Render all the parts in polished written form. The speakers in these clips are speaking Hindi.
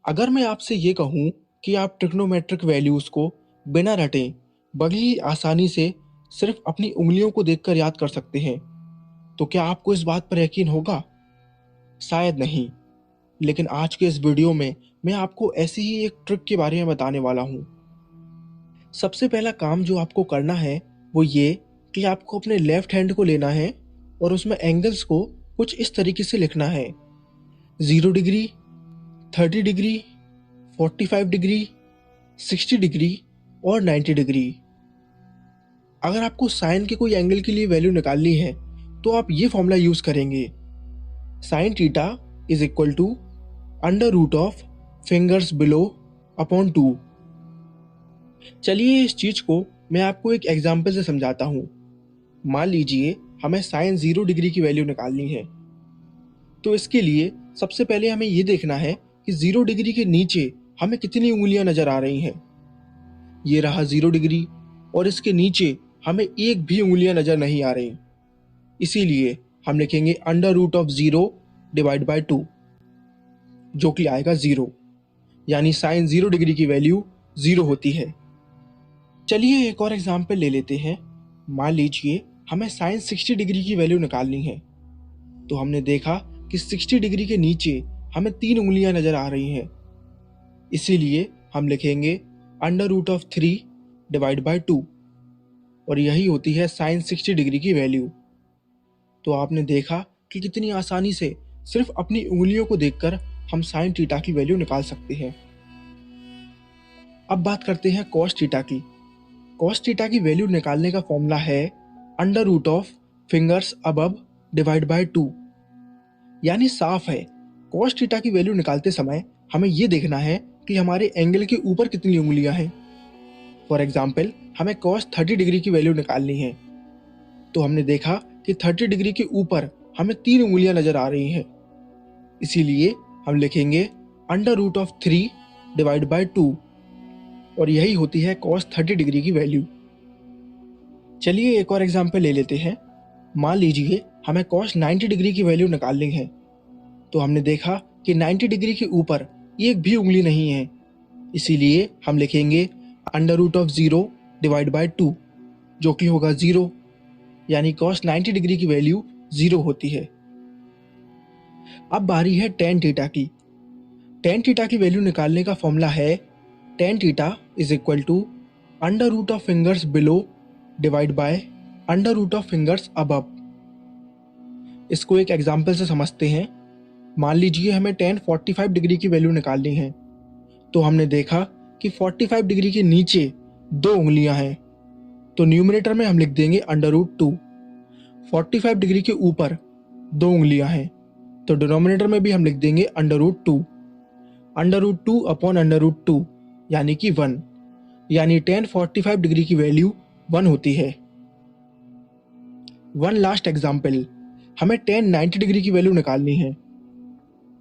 अगर मैं आपसे ये कहूँ कि आप ट्रिग्नोमेट्रिक वैल्यूज़ को बिना रटे बड़ी ही आसानी से सिर्फ अपनी उंगलियों को देखकर याद कर सकते हैं, तो क्या आपको इस बात पर यकीन होगा? शायद नहीं। लेकिन आज के इस वीडियो में मैं आपको ऐसी ही एक ट्रिक के बारे में बताने वाला हूँ। सबसे पहला काम जो आपको करना है वो ये कि आपको अपने लेफ्ट हैंड को लेना है और उसमें एंगल्स को कुछ इस तरीके से लिखना है: 0 डिग्री, 30 डिग्री, 45 डिग्री, 60 डिग्री और 90 डिग्री। अगर आपको साइन के कोई एंगल के लिए वैल्यू निकालनी है तो आप ये फॉर्मूला यूज करेंगे: sine theta is equal to under root of fingers below upon 2। चलिए इस चीज को मैं आपको एक एग्जाम्पल से समझाता हूँ। मान लीजिए हमें साइन 0 डिग्री की वैल्यू निकालनी है, तो इसके लिए सबसे पहले हमें ये देखना है कि 0 डिग्री के नीचे हमें कितनी उंगलियां नजर आ रही हैं। ये रहा 0 डिग्री और इसके नीचे हमें एक भी उंगलियां नजर नहीं आ रही। इसीलिए हम लिखेंगे under root of 0 divide by 2, जो कि आएगा 0। यानी साइन 0 डिग्री की वैल्यू 0 होती है। चलिए एक और एग्जाम्पल ले लेते हैं। मान लीजिए हमें साइन 60 डिग्री की वैल्यू निकालनी है, तो हमने देखा कि 60 डिग्री के नीचे हमें 3 उंगलियां नजर आ रही हैं। इसीलिए हम लिखेंगे under root of 3 divide by 2, और यही होती है साइन 60 डिग्री की वैल्यू। तो आपने देखा कि कितनी आसानी से सिर्फ अपनी उंगलियों को देखकर हम साइन थीटा की वैल्यू निकाल सकते हैं। अब बात करते हैं कॉस थीटा की। कॉस थीटा की वैल्यू निकालने का फॉर्मूला है under root of fingers above divide by 2। यानी साफ है, कॉस थीटा की वैल्यू निकालते समय हमें यह देखना है कि हमारे एंगल के ऊपर कितनी उंगलियां हैं। फॉर एग्जाम्पल हमें कॉस 30 डिग्री की वैल्यू निकालनी है, तो हमने देखा कि 30 डिग्री के ऊपर हमें 3 उंगलियां नजर आ रही हैं। इसीलिए हम लिखेंगे under root of 3 divide by 2, और यही होती है कॉस 30 डिग्री की वैल्यू। चलिए एक और एग्जाम्पल ले लेते हैं। मान लीजिए हमें कॉस 90 डिग्री की वैल्यू निकालनी है, तो हमने देखा कि 90 डिग्री के ऊपर एक भी उंगली नहीं है। इसीलिए हम लिखेंगे under root of 0 divide by 2, जो कि होगा 0। यानी कॉस 90 डिग्री की वैल्यू 0 होती है। अब बारी है टेन थीटा की। टेन थीटा की वैल्यू निकालने का फॉर्मूला है tan theta is equal to under root of fingers below divide by under root of fingers above. इसको एक एग्जाम्पल से समझते हैं। मान लीजिए हमें टेन 45 डिग्री की वैल्यू निकालनी है, तो हमने देखा कि 45 डिग्री के नीचे 2 उंगलियां हैं, तो न्यूमरेटर में हम लिख देंगे अंडर रूट 2। 45 डिग्री के ऊपर 2 उंगलियां हैं, तो डिनोमिनेटर में भी हम लिख देंगे under root 2। Under root 2 upon under root 2 यानी कि 1। यानी टेन 45 डिग्री की वैल्यू 1 होती है। वन लास्ट एग्जाम्पल, हमें टेन 90 डिग्री की वैल्यू निकालनी है,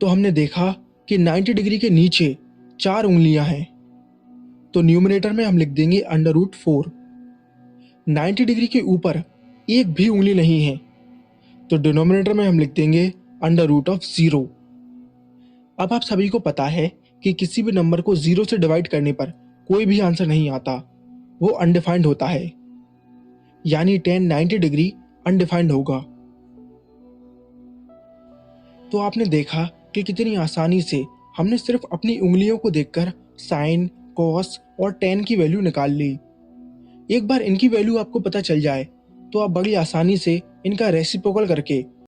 तो हमने देखा कि 90 डिग्री के नीचे 4 उंगलियां हैं, तो न्यूमरेटर में हम लिख देंगे अंडर रूट 4। 90 डिग्री के ऊपर एक भी उंगली नहीं है, तो डिनोमिनेटर में हम लिख देंगे अंडर रूट ऑफ 0। अब आप सभी को पता है कि किसी भी नंबर को 0 से डिवाइड करने पर कोई भी आंसर नहीं आता, वो अनडिफाइंड होता है। यानी टेन 90 डिग्री अनडिफाइंड होगा। तो आपने देखा कि कितनी आसानी से हमने सिर्फ अपनी उंगलियों को देखकर साइन, कॉस और टेन की वैल्यू निकाल ली। एक बार इनकी वैल्यू आपको पता चल जाए तो आप बड़ी आसानी से इनका रेसिप्रोकल करके